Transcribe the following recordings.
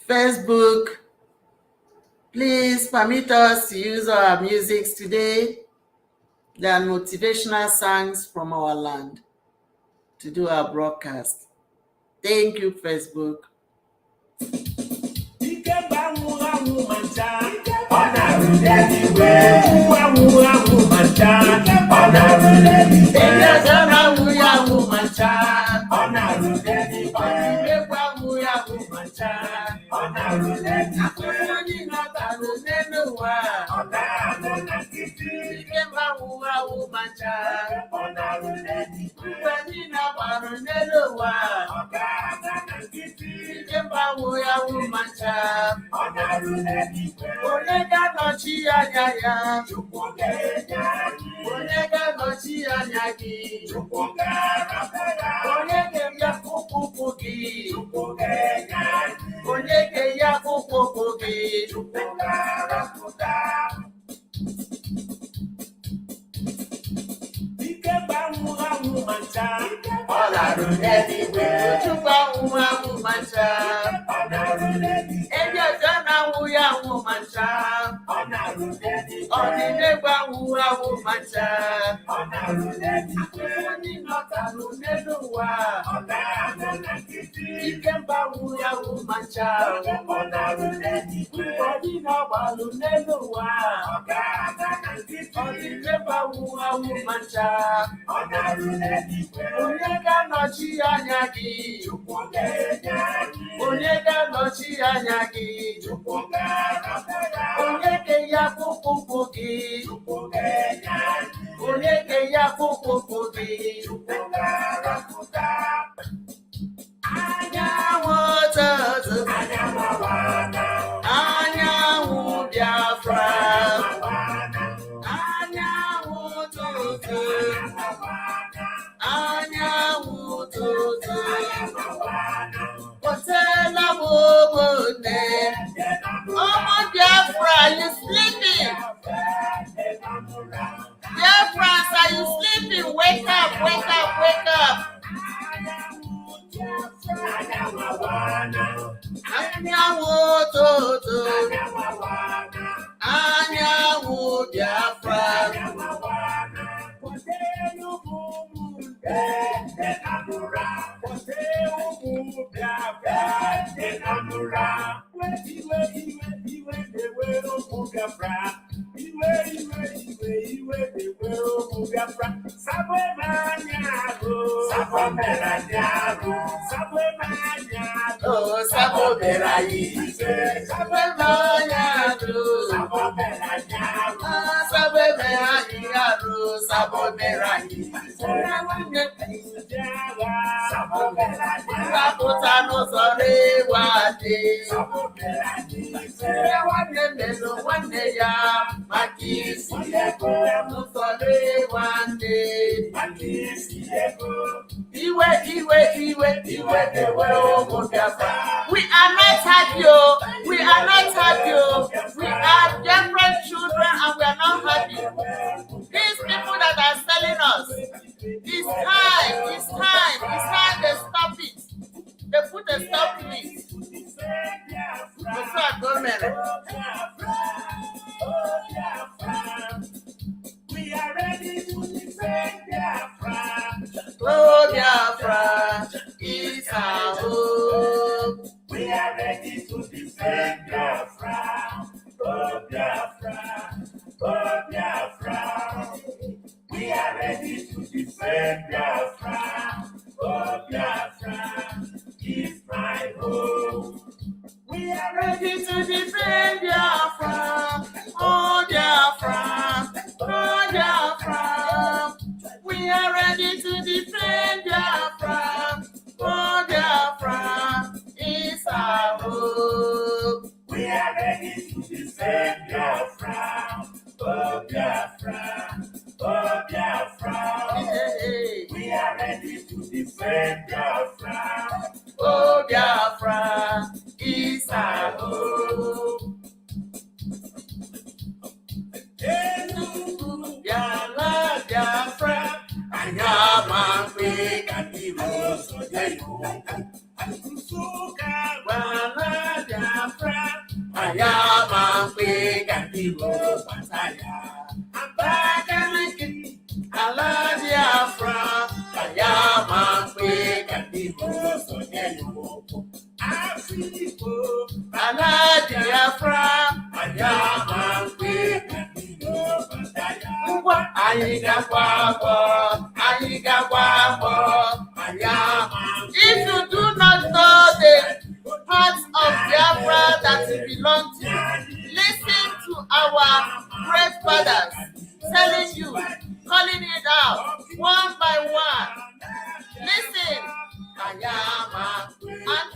Facebook, please permit us to use our music today. They are motivational songs from our land to do our broadcast. Thank you, Facebook. We are not happy. We are not happy. We are different children and we are not happy. These people that are selling us, it's time they stop it. They put a stop to it. We are ready to defend Biafra. Oh, Biafra is our hope. We are ready to defend Biafra. Oh, Biafra. Oh, Biafra. We are ready to defend Biafra. Oh, Biafra is my hope. We are ready to defend Biafra. Oh, Biafra. Oh, Biafra. We are ready to defend Biafra. Oh, Biafra is our hope. We are ready to defend Biafra. Oh, Biafra. Oh, Biafra. We are ready to defend Biafra. Oh, Biafra is our hope. Biafra, I am a big and If you do not know the parts of Biafra that belong to you, listen to our great fathers telling you, calling it out one by one. Listen, and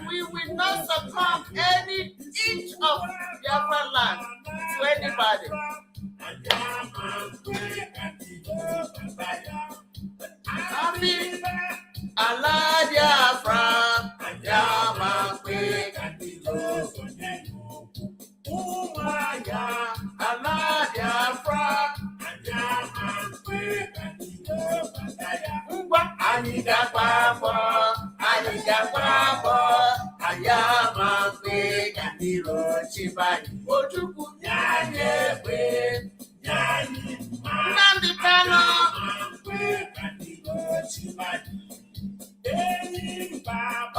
we will not succumb any inch of Biafra land to anybody. Happy Allah Biafra, Allah Biafra, Nnamdi Kanu.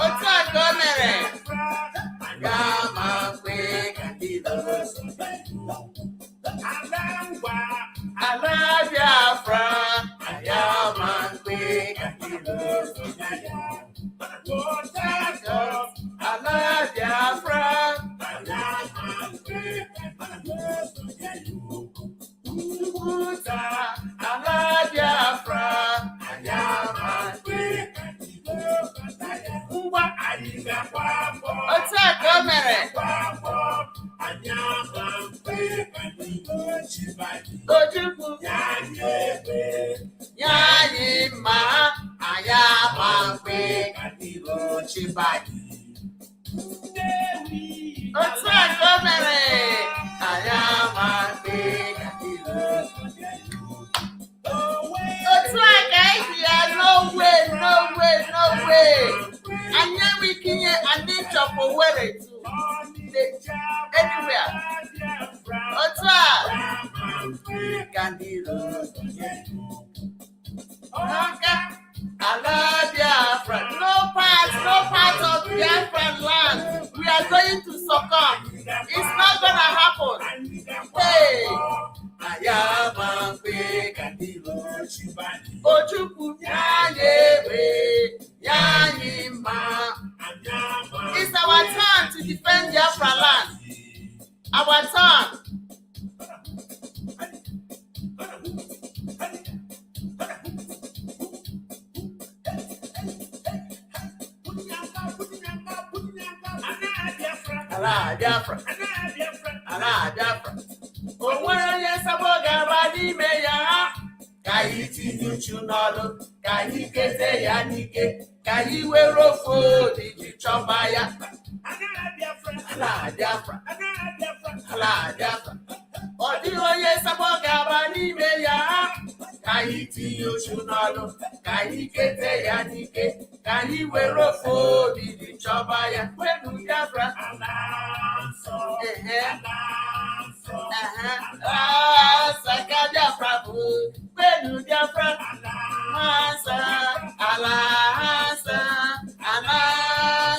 Otu aka o mere ala Biafra ala Biafra ala Biafra otu aka o mere Ojukwu ya anyị mma anyị ama mgbe otu aka o mere anyị ama mgbe otu aka esi ya no way anyị enweghị inye ndị nchọpụ were anywhere. Otu a ala Biafra, no part of Biafra land we are going to succumb. It's not gonna happen. Hey, Ojukwu it's our turn to defend Biafra land. Our turn. Allah Biafra. O nwere onye sabo ga-aba n'ime ya, ka anyị tinye uchu n'ọlụ, ka anyị kete ya n'ike, ka anyị were ofe ojiji chọba ya. Allah Biafra. Ọ dịghị onye sabo ga-aba n'ime ya, ka anyị tinye uchu n'ọlụ, ka anyị kete ya n'ike, ka anyị were ofe ojiji chọba ya. Kwenu Biafra. Saka Biafra bụ kwenu Biafra. Ala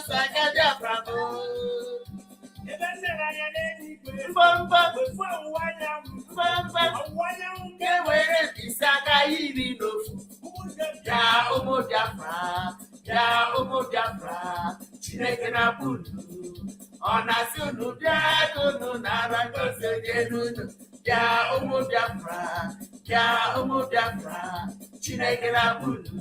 Saka Biafra bụ mbọmbọ ewere mkpịsị aka iri n'ofu. Ya ụmụ Biafra, Chineke na-akpụ unu. Ọ na-asị unu bịa ka unu nara ngozi onye n'unu. Bịa ụmụ Biafra, Chineke na-akpụ unu.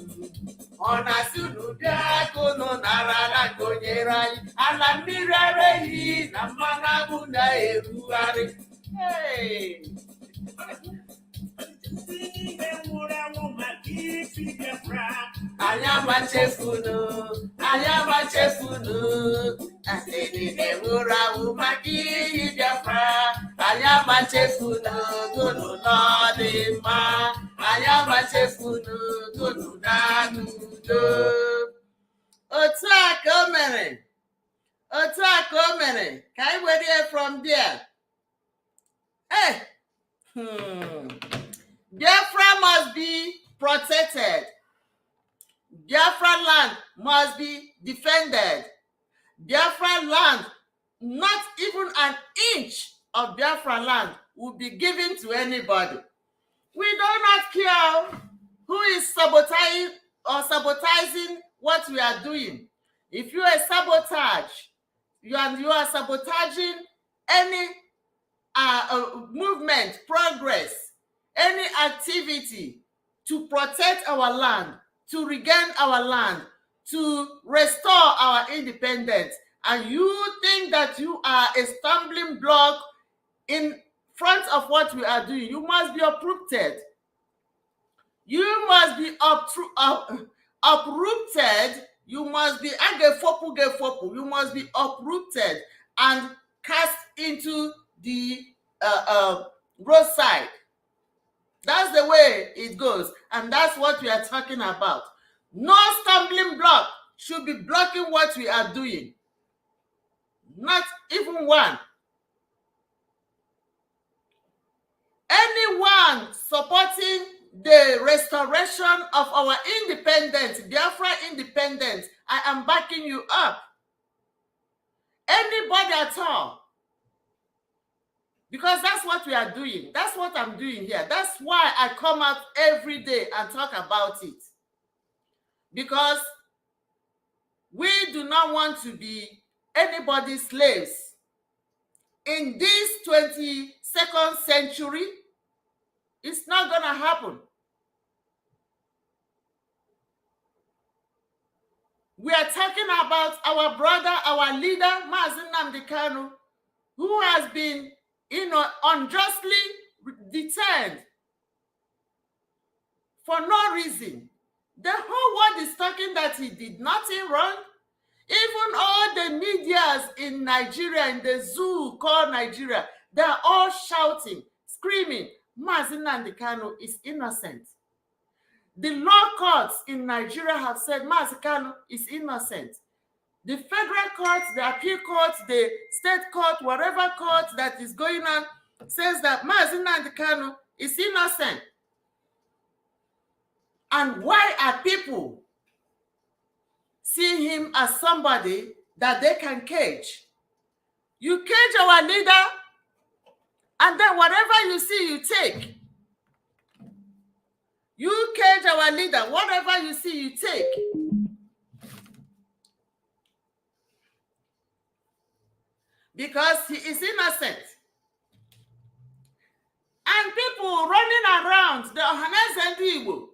Ọ na-asị unu bịa ka unu nara ala nke o nyere anyị. Ala mmiri ara ehi na mmanụ aṅụ na-erugharị. Anyị amachefunu. Ndị nwụrụ anwụ maka iyi Biafra. Anyị amachefunu gụnụ n'ọdị mma. Anyị amachefunu gụnụ n'anụ udo. Otu a ka o mere. Ka anyị were from there. Hey, Biafra must be protected. Biafra land must be defended. Biafra land, not even an inch of Biafra land will be given to anybody. We do not care who is sabotaging what we are doing. If you are sabotage, you are sabotaging any movement, progress, any activity to protect our land, to regain our land, to restore our independence, and you think that you are a stumbling block in front of what we are doing, you must be uprooted. You must be uprooted. You must be agefopu. You must be uprooted and cast into the roadside. That's the way it goes, and that's what we are talking about. No stumbling block should be blocking what we are doing. Not even one. Anyone supporting the restoration of our independence, Biafra independence, I am backing you up. Anybody at all. Because that's what we are doing. That's what I'm doing here. That's why I come out every day and talk about it. Because we do not want to be anybody's slaves. In this 22nd century, it's not going to happen. We are talking about our brother, our leader, Mazi Nnamdi Kanu, who has been, unjustly detained for no reason. The whole world is talking that he did nothing wrong. Even all the medias in Nigeria, in the zoo called Nigeria, they're all shouting, screaming, Mazi Nnamdi Kanu is innocent. The law courts in Nigeria have said Mazi Kanu is innocent. The federal courts, the appeal courts, the state court, whatever court that is going on, says that Mazi Nnamdi Kanu is innocent. And why are people seeing him as somebody that they can cage? You cage our leader, and then whatever you see, you take. You cage our leader, whatever you see, you take. Because he is innocent. And people running around the OHANEZE Ndi Igbo.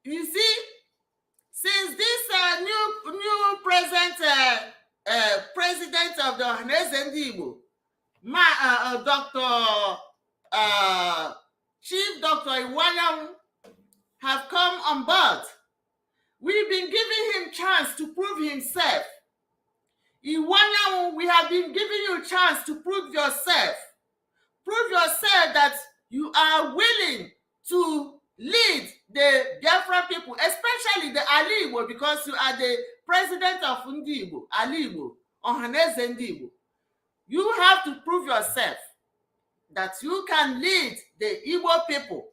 You see, since this new present president of the OHANEZE Ndi Igbo, Chief Dr. Iwanyam, have come on board, we've been giving him chance to prove himself. Iwanyam, we have been giving you a chance to prove yourself. Prove yourself that you are willing to lead the Biafra people, especially the Ali Igbo, because you are the president of Ndi Igbo, Ali Igbo, OHANEZE Ndi Igbo. You have to prove yourself that you can lead the Igbo people.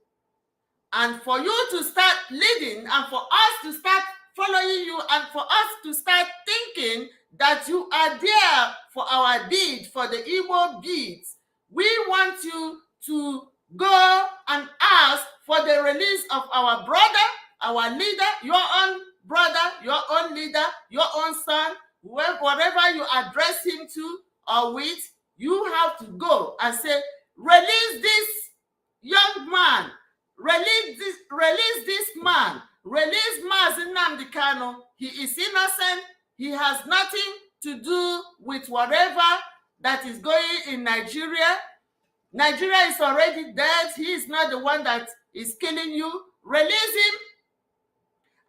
And for you to start leading, and for us to start following you, and for us to start thinking that you are there for our bid, for the Igbo bids, we want you to go and ask for the release of our brother, our leader, your own brother, your own leader, your own son, whatever you address him to or with, you have to go and say, release this young man, release this man, release Mazi Nnamdi Kanu. He is innocent. He has nothing to do with whatever that is going in Nigeria. Nigeria is already dead. He is not the one that is killing you. Release him,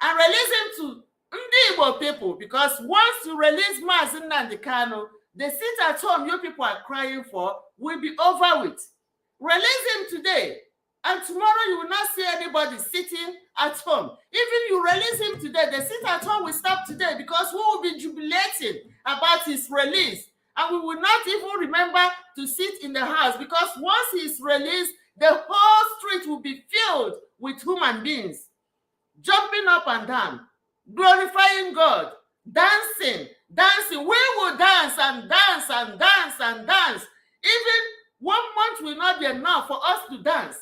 and release him to Ndi Igbo people, because once you release Mazi Nnamdi Kanu, the seat at home you people are crying for will be over with. Release him today, and tomorrow you will not see anybody sitting at home. Even you release him today, the seat at home will stop today, because we will be jubilating about his release. And we will not even remember to sit in the house, because once he's released, the whole street will be filled with human beings, jumping up and down, glorifying God, dancing. We will dance and dance and dance and dance. Even 1 month will not be enough for us to dance.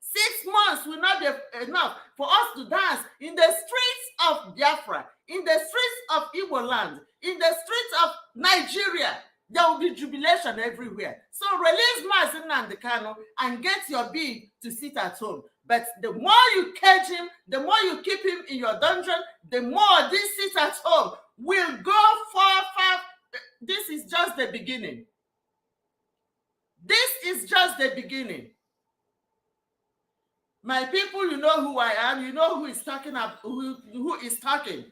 6 months will not be enough for us to dance in the streets of Biafra, in the streets of Igbo land, in the streets of Nigeria. There will be jubilation everywhere. So release Mazi Nnamdi Kanu and get your bid to sit at home. But the more you cage him, the more you keep him in your dungeon, the more this sit at home will go far, far. This is just the beginning. This is just the beginning. My people, you know who I am. You know who is talking. Who is talking.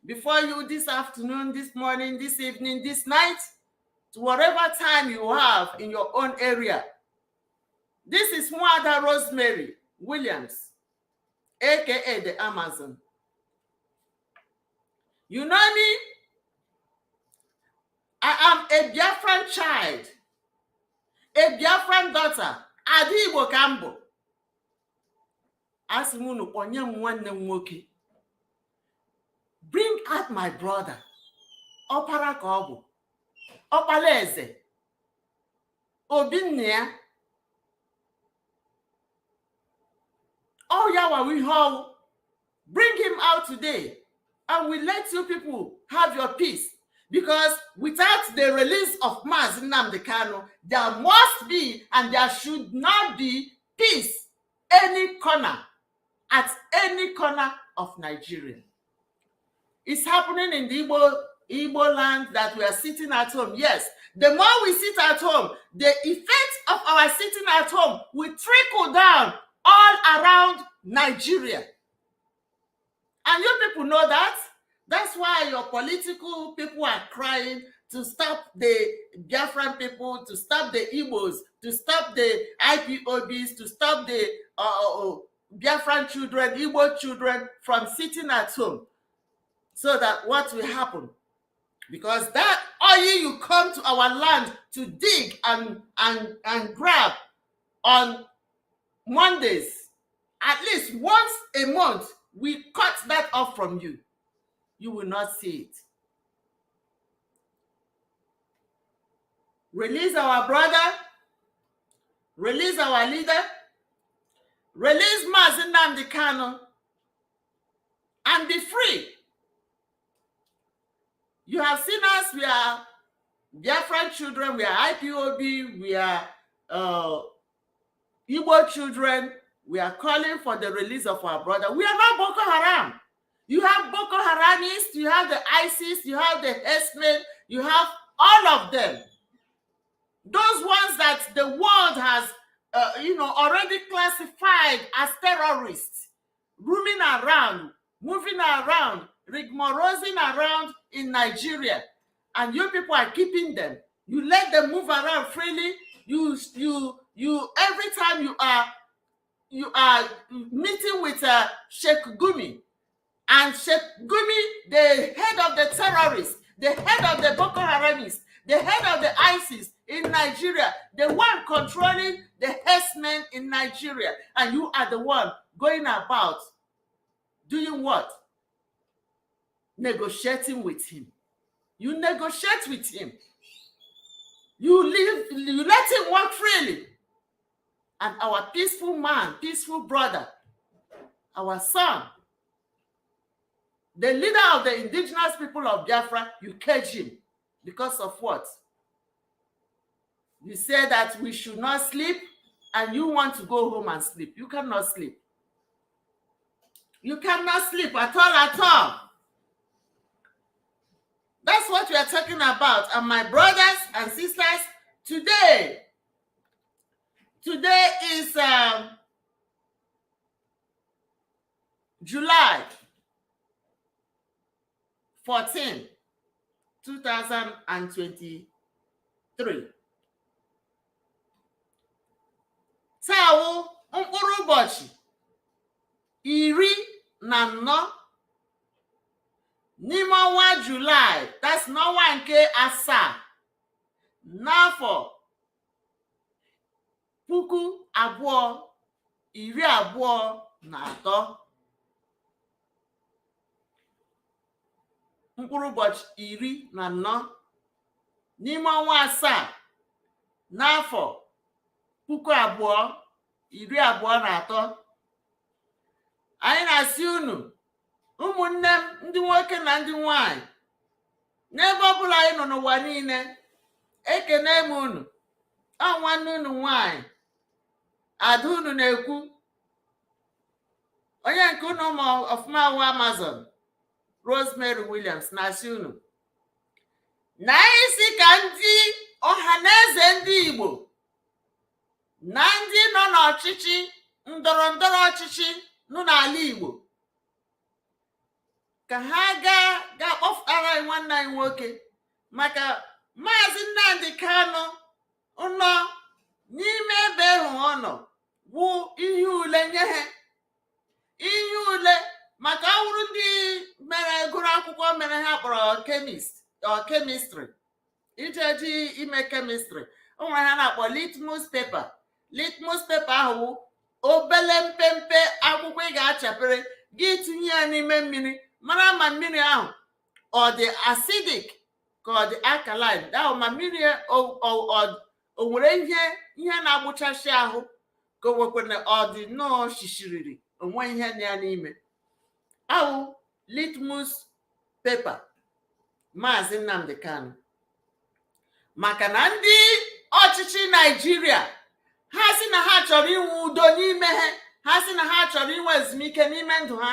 Before you, this afternoon, this morning, this evening, this night, to whatever time you have in your own area. This is Mwada Rosemary Williams, aka the Amazon. You know me? I am a Biafran child, a Biafran daughter, Ndi Igbo Kambo. Asimunu onye nwanne nwoke. Bring out my brother. Opara ka ọ bụ. Oha-Na-Eze. Obinnia. Oh, yeah, we have. Bring him out today. And we let you people have your peace. Because without the release of Mazi Nnamdi Kanu, there must be and there should not be peace any corner, at any corner of Nigeria. It's happening in the Igbo land that we are sitting at home. Yes, the more we sit at home, the effect of our sitting at home will trickle down all around Nigeria. And you people know that. That's why your political people are crying to stop the Biafran people, to stop the Igbos, to stop the IPOBs, to stop the Biafran children, Igbo children from sitting at home. So that what will happen? Because that oil you come to our land to dig and grab on Mondays, at least once a month, we cut that off from you. You will not see it. Release our brother, release our leader, release Mazi Nnamdi Kanu, and be free. You have seen us, we are Biafran children, we are IPOB, we are Igbo children. We are calling for the release of our brother. We are not Boko Haram. You have Boko Haramists, you have the ISIS, you have the herdsmen, you have all of them. Those ones that the world has, already classified as terrorists, roaming around, moving around, rigmarosing around in Nigeria, and you people are keeping them. You let them move around freely. You every time you are meeting with Sheikh Gumi, and Sheikh Gumi, the head of the terrorists, the head of the Boko Haramists, the head of the ISIS in Nigeria, the one controlling the herdsmen in Nigeria, and you are the one going about doing what? Negotiating with him. You negotiate with him. You let him work freely. And our peaceful man, peaceful brother, our son, the leader of the indigenous people of Biafra, you cage him. Because of what? You say that we should not sleep, and you want to go home and sleep. You cannot sleep. You cannot sleep at all. That's what we are talking about. And my brothers and sisters, today is July 14, 2023. Taa mkpụrụ ụbọchị 14 n'ime ọnwa July, that's n'ọnwa nke asaa, n'afọ 2023, mkpụrụ ụbọchị 14 n'ime ọnwa asaa n'afọ 2023. Anyị na-asị unu, ụmụnne m ndị nwoke na ndị nwanyị, n'ebe ọbụla anyị nọ n'ụwa niile, ekene m unu. Ọ nwanne unu nwanyị, ada unu na-ekwu, onye nke unu ma ọfụma wụ Amazon, Rosemary Williams, na-asị unu na anyị si ka ndị ọhaneze ndị Igbo na ndị nọ n'ọchịchị ndọrọ ndọrọ ọchịchị nọ n'ala Igbo ka ha ga-akpọfụtara anyị nwanne anyị nwoke, maka Mazi Nnamdi Kanu nọ n'ime ebe ahụ ọ nọ bụ ihe ule nye ha, ihe ule maka ọhụrụ ndị mere gụrụ akwụkwọ mere ha kpọrọ chemistry, ijeji ime chemistry. O nwere ha na-akpọ litmus paper. Litmus paper ahụ obele mpempe akwụkwọ ị ga-achapere gị tinye ya n'ime mmiri, mara ma mmiri ahụ ọ dị acidic ka ọ dị alkaline. Ahụ ma mmiri o nwere ihe na-agbụchasị ahụ ka o nwekwara ọ dị nnọọ shishiriri, onwe ihe na ya n'ime. Ahụ litmus paper Mazi Nnamdi Kanu. Maka na ndị ọchịchị Nigeria ha sị na ha chọrọ inwe udo n'ime ha sị na ha chọrọ inwe ezumike n'ime ndụ ha,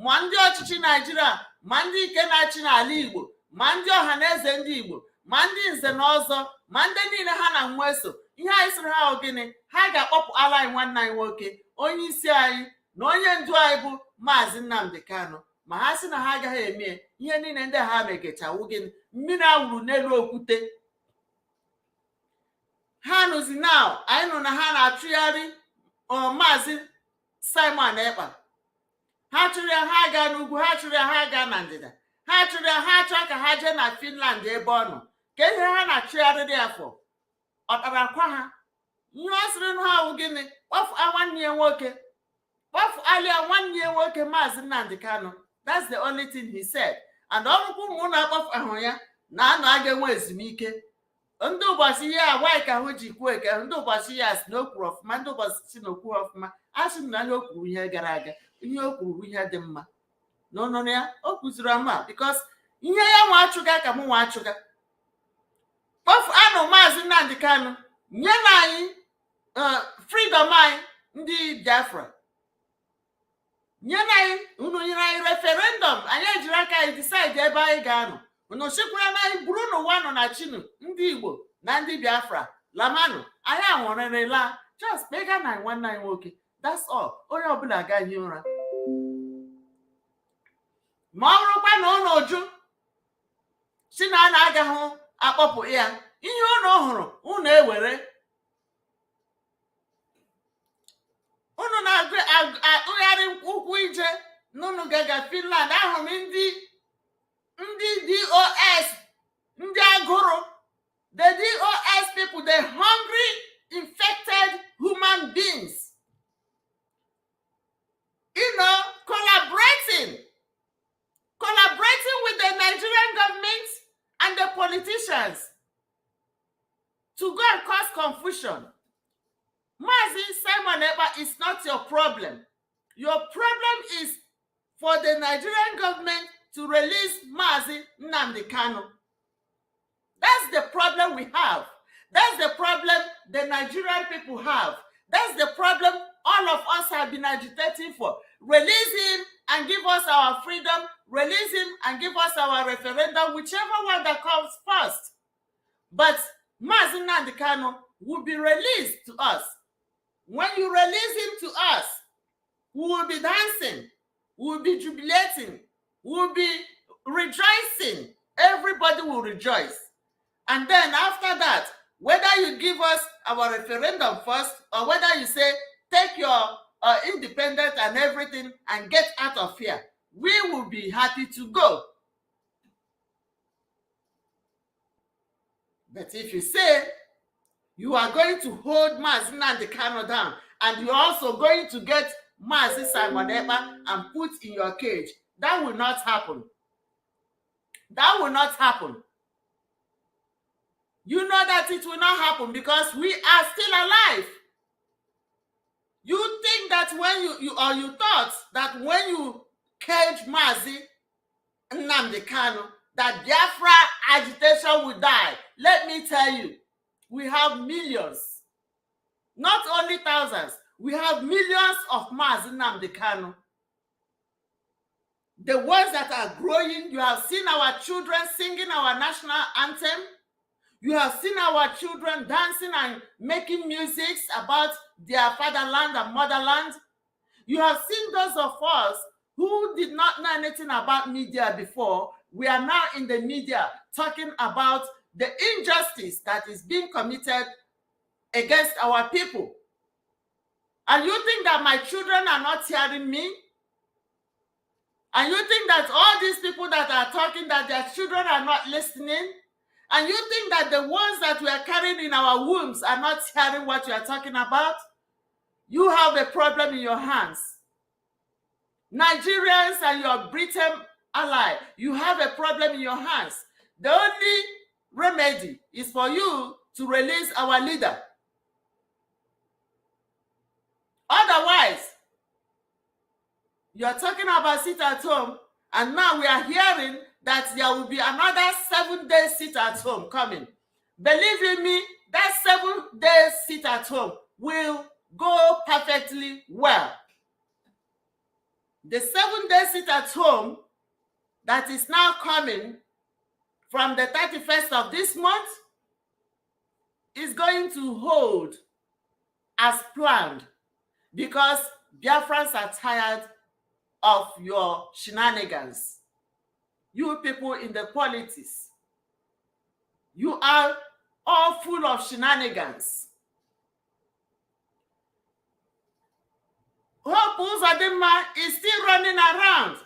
ma ndị ọchịchị Nigeria, ma ndị ike na-achị n'ala Igbo, ma ndị ọhaneze ndị Igbo, ma ndị nze na ọzọ, ma ndị niile ha na nwa eso. Ihe anyị sịrị ha gịnị? Ha ga-akpọpụ ala anyị nwanne anyị nwoke, onye isi anyị na onye ndu anyị bụ Mazi Nnamdi Kanu. Ma ha sị na ha agaghị eme ihe niile ndị ha megechawu gịnị? Mmiri awụrụ n'elu okwute. Ha nụzi now, anyị nụ na ha na-achụgharị Maazị Simon Ekpa. Ha chụrụ ya, ha gaa n'ugwu, ha chụrụ ya, ha gaa na ndịda, ha chụrụ ya, ha chọọ ka ha jee na Finland ebe ọ nọ. Ka ihe ha na-achụgharịrị afọ ọ tara akwa ha? Ihe ọ sịrị ha wụ gịnị? Kpọfụ nwanne ya nwoke, kpọfụ alịa nwanne ya nwoke Maazị Nnamdi Kanu. That's the only thing he said. And ọrụkwụ ụmụ na-akpọfụ ahụ ya na-anọ aga enwe ezumike. Ndị ụbọchị ya agwaghị ka ahụ ji kwuo eke, ndị ụbọchị ya si na o kwuru ọfụma, ndị ụbọchị si na okwu ọfụma. A sị m na o kwuru ihe gara aga, ihe o kwuru ihe dị mma. N'ọnụnụ ya, o kwuziri mma, because ihe ya nwa achụga ka mụ nwa achụga. Kpọfụ anụ Maazị Nnamdi Kanu, nye na anyị freedom anyị ndị Biafra. Nye na anyị, unu nyere anyị referendum, anyị ejiri aka anyị decide ebe anyị ga-anọ. Unu sikwara na anyị buru n'ụwa nọ na Chinu, ndị Igbo na ndị Biafra, lamanụ, anyị anwụrịrịla, just kpega na nwanne anyị nwoke. That's all. Onye ọbụla agaghị ụra. Ma ọ bụrụkwa na ụlọ uju si na a na-agaghị akpọpụ ya, ihe ụlọ hụrụ unu ewere. Unu na-atụgharị ụkwụ ije n'unu gaga Finland. Ahụrụ m ndị DOS, ndị agụrụ, the DOS people, the hungry, infected human beings, collaborating with the Nigerian government and the politicians to go and cause confusion. Mazi Simon Ekpa is not your problem. Your problem is for the Nigerian government to release Mazi Nnamdi Kanu. That's the problem we have. That's the problem the Nigerian people have. That's the problem all of us have been agitating for. Release him and give us our freedom. Release him and give us our referendum, whichever one that comes first. But Mazi Nnamdi Kanu will be released to us. When you release him to us, we will be dancing, we will be jubilating, we will be rejoicing. Everybody will rejoice. And then after that, whether you give us our referendum first, or whether you say, take your independence and everything and get out of here, we will be happy to go. But if you say you are going to hold Mazi Nnamdi Kanu down, and you're also going to get Mazi Simon Ekpa and put in your cage, that will not happen. That will not happen. You know that it will not happen because we are still alive. You think that when you thought that when you cage Mazi Nnamdi Kanu, that Biafra agitation will die. Let me tell you, we have millions, not only thousands. We have millions of Mazi Nnamdi Kanu. The ones that are growing. You have seen our children singing our national anthem. You have seen our children dancing and making music about their fatherland and motherland. You have seen those of us who did not know anything about media before. We are now in the media talking about the injustice that is being committed against our people. And you think that my children are not hearing me? And you think that all these people that are talking, that their children are not listening? And you think that the ones that we are carrying in our wombs are not hearing what you are talking about? You have a problem in your hands. Nigerians and your Britain ally, you have a problem in your hands. The only remedy is for you to release our leader. Otherwise, you are talking about sit at home, and now we are hearing that there will be another 7-day sit at home coming. Believe in me, that 7-day sit at home will go perfectly well. The 7-day sit at home that is now coming from the 31st of this month is going to hold as planned, because Biafrans are tired of your shenanigans. You people in the politics, you are all full of shenanigans. Hope Uzodinma is still running around,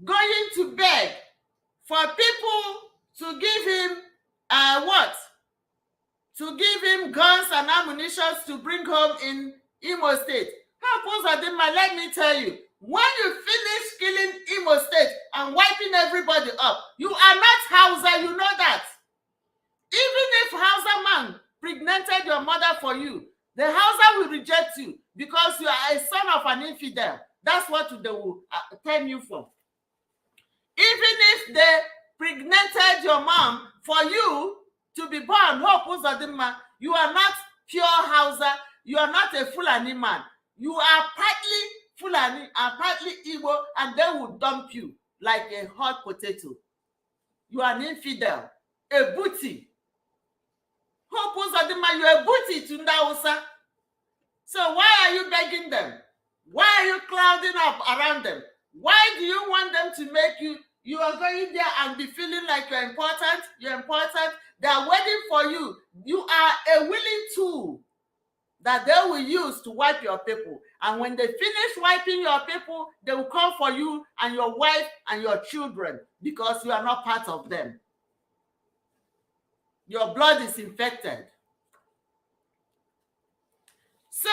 going to beg for people to give him what? To give him guns and ammunition to bring home in Imo State. Hope Uzodinma, let me tell you, when you finish killing Imo State and wiping everybody up, you are not Hausa, you know that. Even if Hausa man pregnanted your mother for you, the Hausa will reject you because you are a son of an infidel. That's what they will tell you for. Even if they pregnanted your mom for you to be born, Hope Uzodinma, you are not pure Hausa. You are not a Fulani man. You are partly Fulani and partly Igbo, and they will dump you like a hot potato. You are an infidel, a booty. Hope Uzodinma, you are a booty to Ndausa. So why are you begging them? Why are you clouding up around them? Why do you want them to make you are going there and be feeling like you're important? You're important. They are waiting for you. You are a willing tool that they will use to wipe your people. And when they finish wiping your people, they will come for you and your wife and your children because you are not part of them. Your blood is infected. So,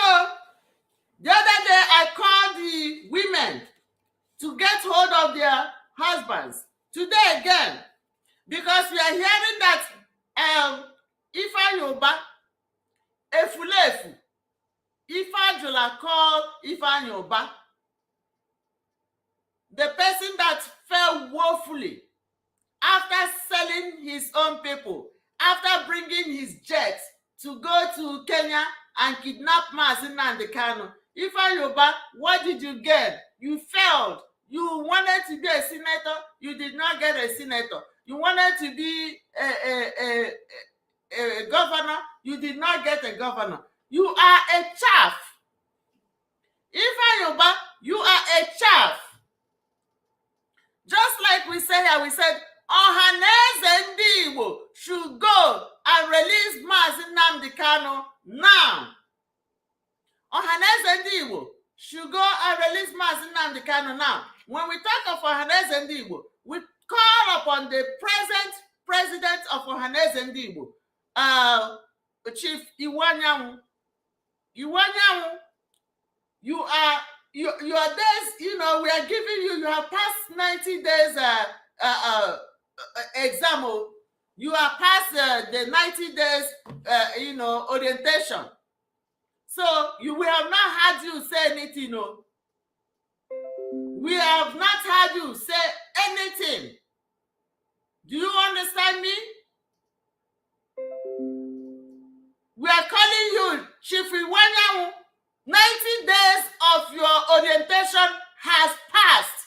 the other day I called the women to get hold of their husbands. Today again, because we are hearing that Ifa Yoba, Efulefu, Ifa Jola called Ifa Yoba, the person that fell woefully after selling his own people, after bringing his jets to go to Kenya and kidnap Mazi Nnamdi Kanu. Ifa Yoba, what did you get? You failed. You wanted to be a senator, you did not get a senator. You wanted to be a governor, you did not get a governor. You are a chaff. Ifa Yoba, you are a chaff. Just like we say here, we said, Oha-Na-Eze Ndi Igbo should go and release Mazi Nnamdi Kanu now. Oha-Na-Eze Ndi Igbo should go and release Mazi Nnamdi Kanu now. When we talk of Oha-Na-Eze Ndi Igbo, we call upon the present president of Oha-Na-Eze Ndi Igbo Chief Iwanyamu, you are your days, you know, we are giving you, you have passed 90 days exam. You are past the 90 days, you know, orientation. So we have not had you say anything, no. We have not had you say anything. Do you understand me? We are calling you Chief Iwanyamu. 90 days of your orientation has passed.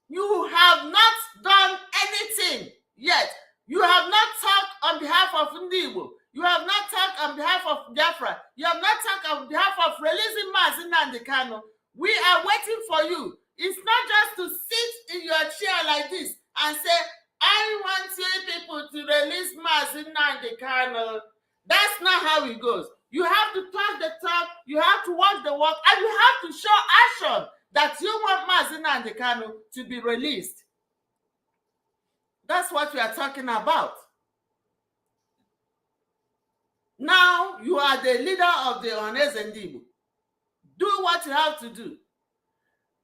You have not done anything yet. You have not talked on behalf of Ndi Igbo. You have not talked on behalf of Biafra. You have not talked on behalf of releasing Mazi Nnamdi Kanu. We are waiting for you. It's not just to sit in your chair like this and say, I want you people to release Mazi Nnamdi Kanu. That's not how it goes. You have to talk the talk, you have to walk the walk, and you have to show action that you want Mazi Nnamdi Kanu to be released. That's what we are talking about. Now you are the leader of the OHANEZE Ndi Igbo. Do what you have to do.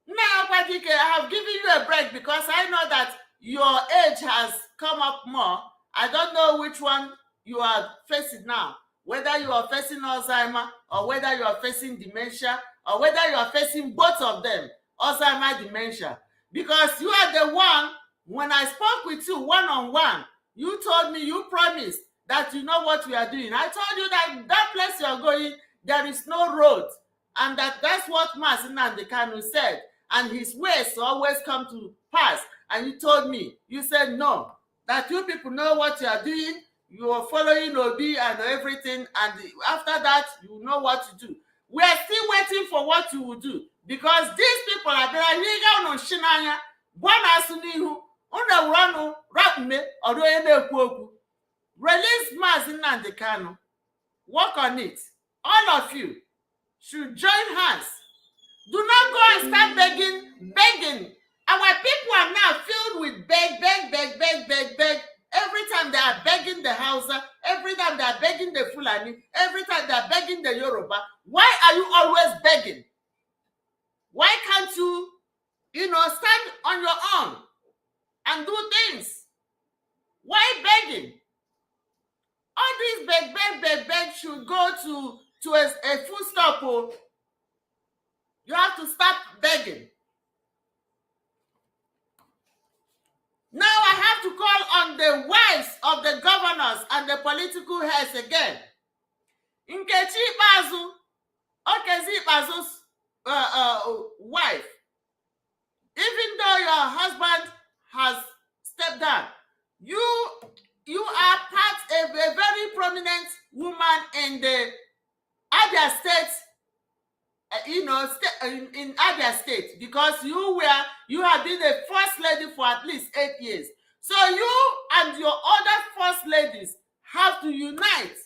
Now, Patike, I have given you a break because I know that your age has come up more. I don't know which one you are facing now. Whether you are facing Alzheimer, or whether you are facing dementia, or whether you are facing both of them, Alzheimer, dementia. Because you are the one, when I spoke with you one-on-one, you told me, you promised that you know what we are doing. I told you that that place you are going, there is no road. And that's what Mazi Nnamdi Kanu said. And his ways always come to pass. And you told me, you said no, that you people know what you are doing, you are following Obi and everything, and after that, you know what to do. We are still waiting for what you will do, because these people are there. Release Mazi Nnamdi Kanu. Work on it. All of you should join hands. Do not go and start begging. Our people are now filled with beg. Every time they are begging the Hausa, every time they are begging the Fulani, every time they are begging the Yoruba. Why are you always begging? Why can't you, stand on your own and do things? Why begging? All these beg should go to a full stop. Oh. You have to stop begging. Now I have to call on the wives of the governors and the political heads again. Nkechi Ikpeazu, Okezi Ikpeazu's wife, even though your husband has stepped down, you are a very prominent woman in the Abia State, in Abia State, because you have been a first lady for at least 8 years. So you and your other first ladies have to unite,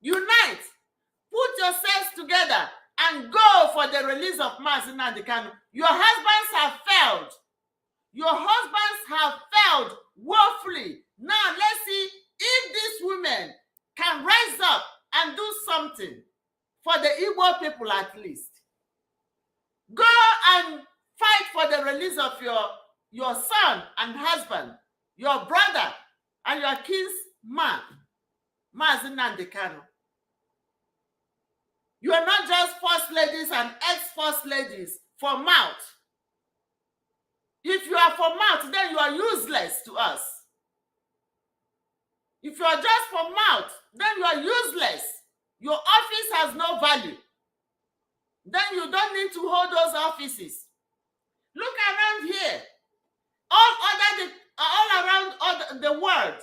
put yourselves together and go for the release of Mazi Nnamdi Kanu. Your husbands have failed woefully. Now let's see if these women can rise up and do something for the Igbo people at least. Go and fight for the release of your son and husband, your brother and your kinsman, Mazi Nnamdi Kanu. You are not just first ladies and ex-first ladies for mouth. If you are for mouth, then you are useless to us. If you are just for mouth, then you are useless. Your office has no value. Then you don't need to hold those offices. Look around here. All around the world.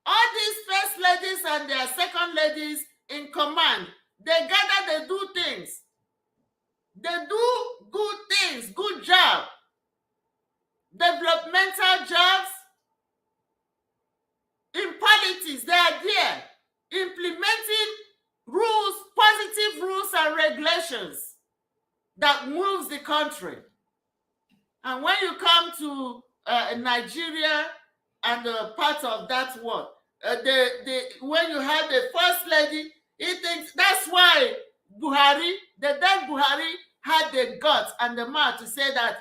All these first ladies and their second ladies in command, they gather, they do things. They do good things, good job. Developmental jobs. In politics, they are there, implementing rules, positive rules and regulations that moves the country. And when you come to Nigeria and parts of that world, when you have the first lady, he thinks that's why Buhari, the dead Buhari, had the guts and the mouth to say that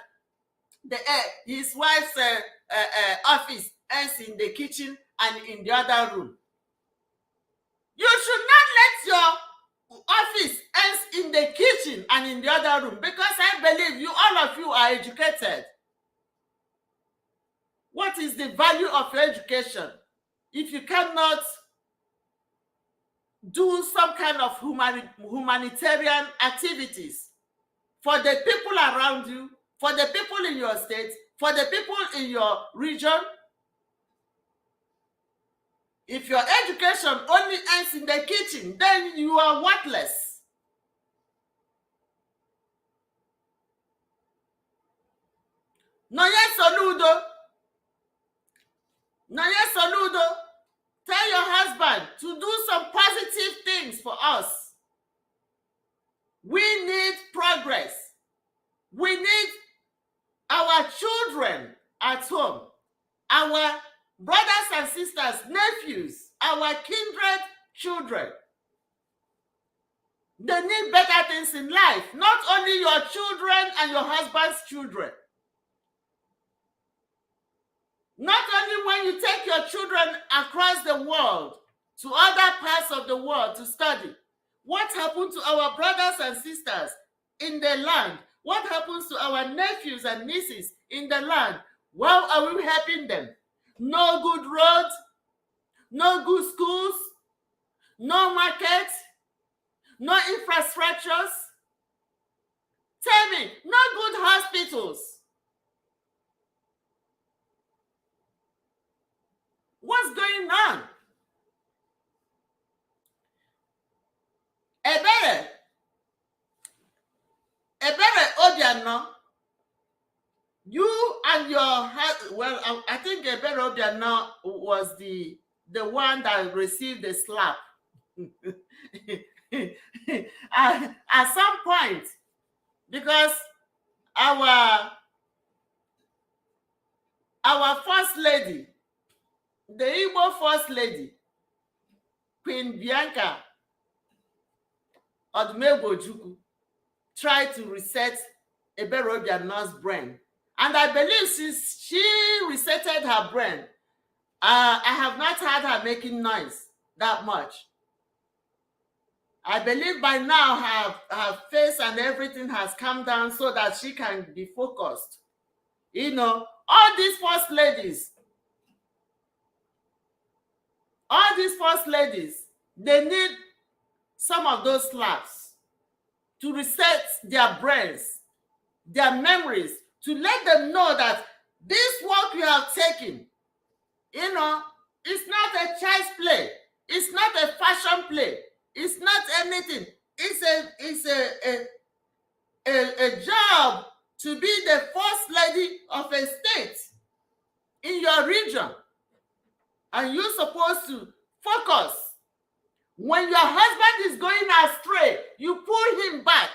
his wife's office ends in the kitchen and in the other room. You should not let your office ends in the kitchen and in the other room, because I believe you, all of you, are educated. What is the value of your education if you cannot do some kind of humanitarian activities for the people around you, for the people in your state, for the people in your region? If your education only ends in the kitchen, then you are worthless. Noye Soludo. Tell your husband to do some positive things for us. We need progress. We need our children at home, our brothers and sisters, nephews, our kindred children. They need better things in life, not only your children and your husband's children. Not only when you take your children across the world to other parts of the world to study. What happened to our brothers and sisters in the land? What happens to our nephews and nieces in the land? How are we helping them? No good roads, no good schools, no markets, no infrastructures. Tell me, no good hospitals. What's going on? Ebere Obiano, you and your husband, well, I think Ebere Obiano was the one that received the slap. At some point, because our first lady, the Igbo first lady, Queen Bianca Odumegwu, tried to reset Ebere Obiano's brain. And I believe since she resetted her brain, I have not heard her making noise that much. I believe by now her face and everything has come down so that she can be focused. You know, all these first ladies, they need some of those slaps to reset their brains, their memories, to let them know that this work you have taken, you know, it's not a child's play. It's not a fashion play. It's not anything. It's a job to be the first lady of a state in your region. And you're supposed to focus. When your husband is going astray, you pull him back.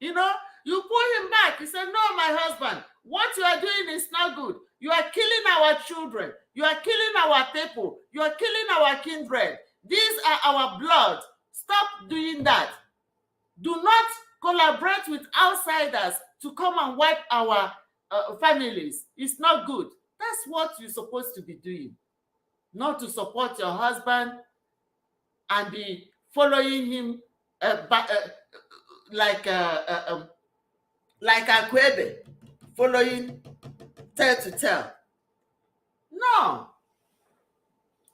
You know, you pull him back. You say, no, my husband, what you are doing is not good. You are killing our children. You are killing our people. You are killing our kindred. These are our blood. Stop doing that. Do not collaborate with outsiders to come and wipe our families. It's not good. That's what you're supposed to be doing. Not to support your husband and be following him like Akwebe, following tail to tail. No.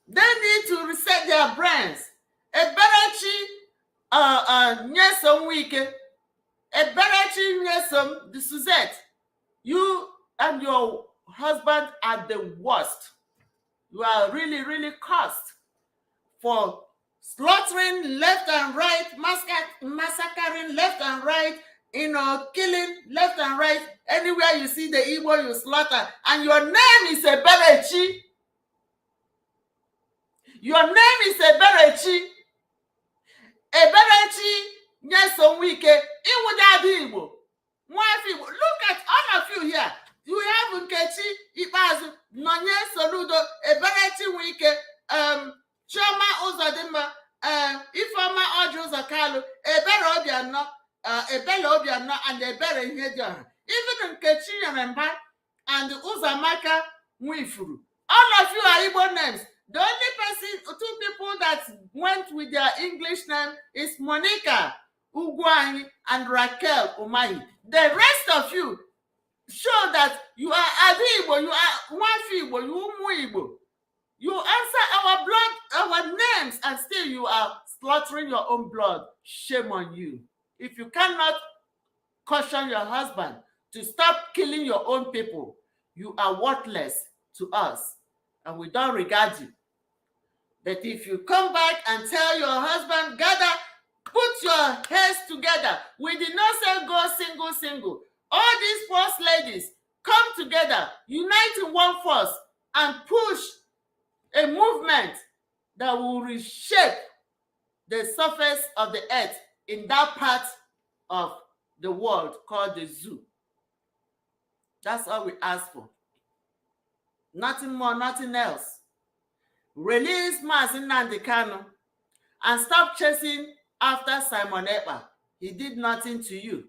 They need to reset their brains. Eberechi Nyesom Wike, Eberechi Nyesom the Suzette, you and your husband are the worst. You are really, really cursed for slaughtering left and right, massacring left and right, you know, killing left and right. Anywhere you see the Igbo, you slaughter. And your name is Eberechi. Your name is Eberechi. Eberechi Nyesom Wike. Iwudadi Igbo. Look at all of you here. You have Nkechi Ikpeazu, Nonye Soludo, Eberechi Wike, Chioma Uzodimma, Ifeoma Oji Uzor Kalu, Ebere Obiano, Ebele Obiano, and Ebere Ihedioha. Even Nkechi Yaremba and Uzamaka Nwifuru. All of you are Igbo names. The only person, two people that went with their English name is Monica Ugwuanyi and Raquel Umahi. The rest of you show that you are Adi Igbo, you are Nwafi Igbo, you Umu Igbo. You answer our blood, our names, and still you are slaughtering your own blood. Shame on you. If you cannot caution your husband to stop killing your own people, you are worthless to us, and we don't regard you. But if you come back and tell your husband, gather, put your heads together. We did not say go single. All these first ladies, come together, unite in one force, and push a movement that will reshape the surface of the earth in that part of the world called the zoo. That's all we ask for. Nothing more, nothing else. Release Mazi Nnamdi Kanu and stop chasing after Simon Ekpa. He did nothing to you.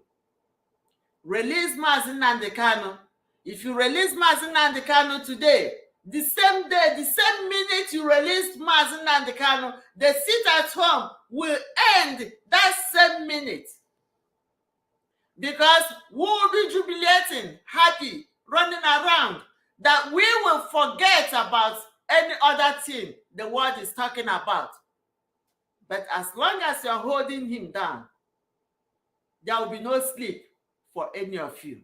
Release Mazi Nnamdi Kanu. If you release Mazi Nnamdi Kanu today, the same day, the same minute you released Mazi Nnamdi Kanu, the sit at home will end that same minute. Because we will be jubilating, happy, running around, that we will forget about any other thing the world is talking about. But as long as you're holding him down, there will be no sleep for any of you.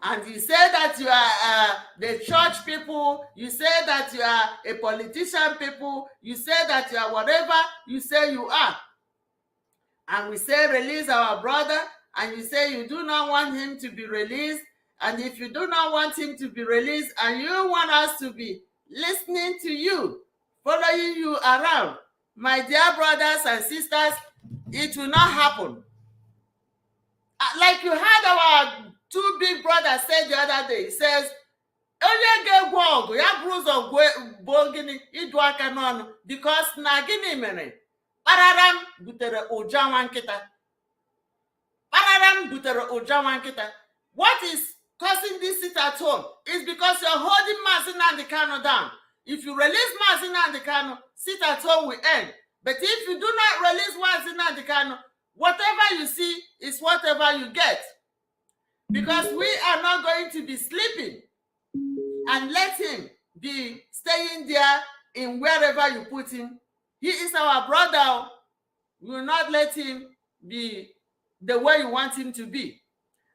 And you say that you are the church people, you say that you are a politician people, you say that you are whatever you say you are. And we say release our brother, and you say you do not want him to be released. And if you do not want him to be released and you want us to be listening to you, following you around, my dear brothers and sisters, it will not happen. Like you had our two big brothers say the other day, he says, because na gini mere pararam butere ụja nwa nkịta. Pararam butere ụja nwa nkịta. What is causing this sit at home is because you're holding Mazi Nnamdi Kanu down. If you release Mazi Nnamdi Kanu, sit at home will end. But if you do not release Mazi Nnamdi Kanu, whatever you see is whatever you get. Because we are not going to be sleeping and let him be staying there in wherever you put him. He is our brother. We will not let him be the way you want him to be.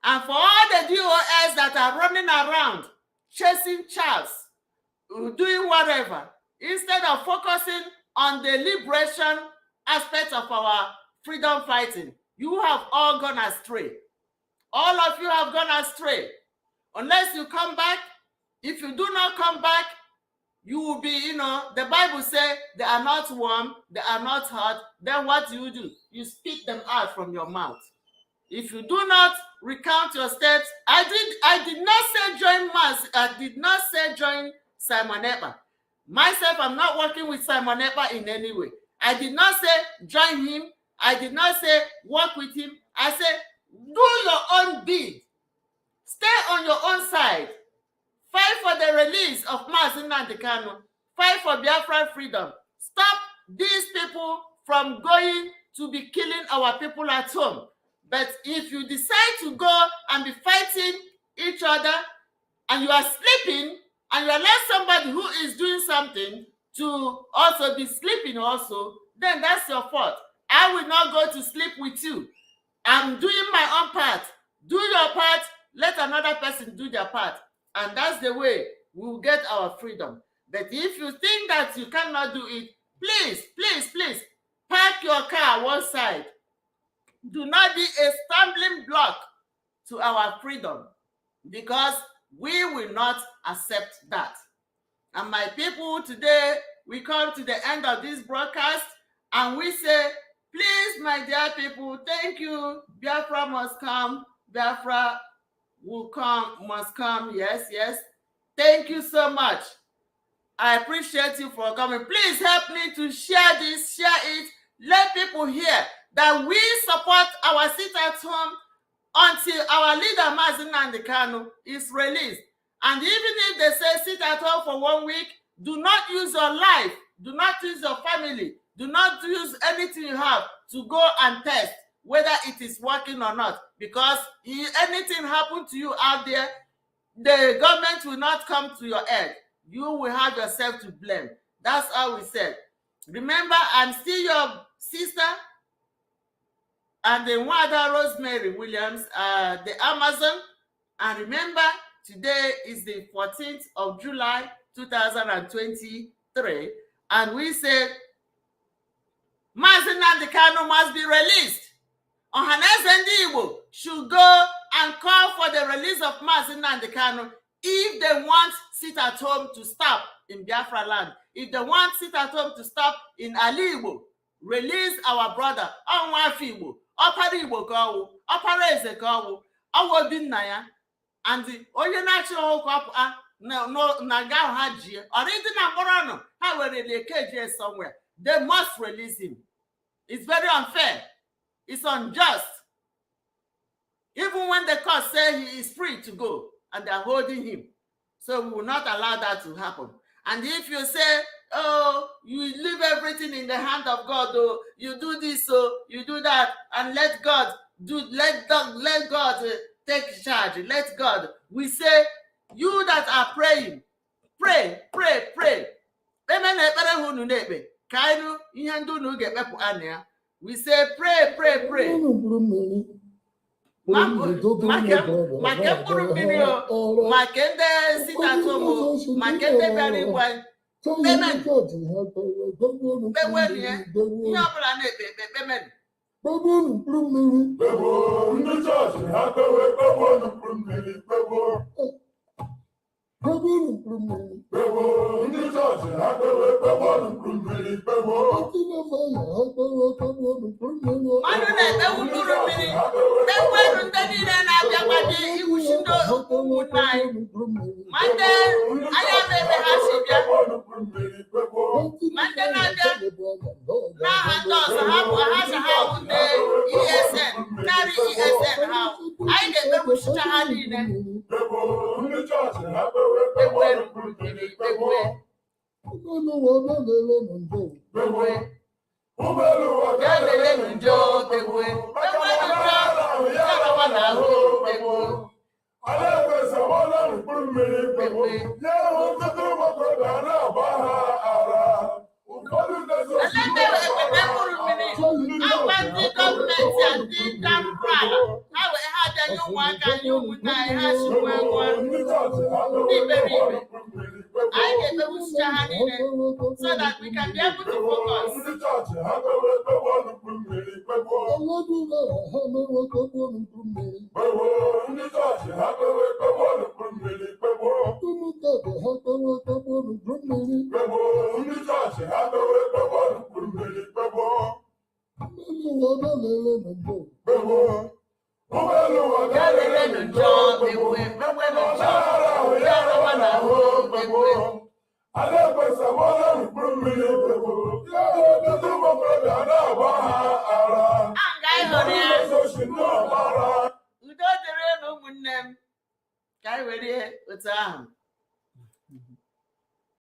And for all the DOS that are running around, chasing Charles, doing whatever, instead of focusing on the liberation aspect of our freedom fighting, you have all gone astray. All of you have gone astray. Unless you come back, if you do not come back, you will be, the Bible says they are not warm, they are not hot. Then what do? You spit them out from your mouth. If you do not recount your steps, I did not say join Mazi. I did not say join Simon Ekpa. Myself, I'm not working with Simon Ekpa in any way. I did not say join him. I did not say work with him. I said do your own bid. Stay on your own side. Fight for the release of Mazi Nnamdi Kanu. Fight for Biafran freedom. Stop these people from going to be killing our people at home. But if you decide to go and be fighting each other, and you are sleeping, and you allow somebody who is doing something to also be sleeping also, then that's your fault. I will not go to sleep with you. I'm doing my own part. Do your part, let another person do their part. And that's the way we will get our freedom. But if you think that you cannot do it, please, park your car one side. Do not be a stumbling block to our freedom, because we will not accept that. And my people, today we come to the end of this broadcast, and we say, please, my dear people, thank you. Biafra must come. Biafra will come, must come. Yes. Thank you so much. I appreciate you for coming. Please help me to share this, share it. Let people hear that we support our sit-at-home until our leader, Mazi Nnamdi Kanu, is released. And even if they say sit at home for 1 week, do not use your life, do not use your family, do not use anything you have to go and test whether it is working or not. Because if anything happen to you out there, the government will not come to your aid. You will have yourself to blame. That's all we said. Remember, I'm still your sister, and the Wada Rosemary Williams, the Amazon. And remember, today is the 14th of July, 2023. And we said, Mazi Nnamdi Kanu must be released. OHANEZE Ndi Igbo should go and call for the release of Mazi Nnamdi Kanu if they want sit at home to stop in Biafra land. If they want sit at home to stop in Ali Igbo, release our brother, Onwafi Igbo, Opara Igbo Kawu, Oha-Na-Eze Kawu, Owodinaya, and the Oyena no Naga Haji, or even Namorano, however they KJ somewhere. They must release him. It's very unfair. It's unjust. Even when the court say he is free to go and they're holding him. So we will not allow that to happen. And if you say, oh, you leave everything in the hand of God, oh, you do this, so you do that, and let God take charge. Let God. We say, you that are praying, pray. We say, pray. So that we can be able to focus.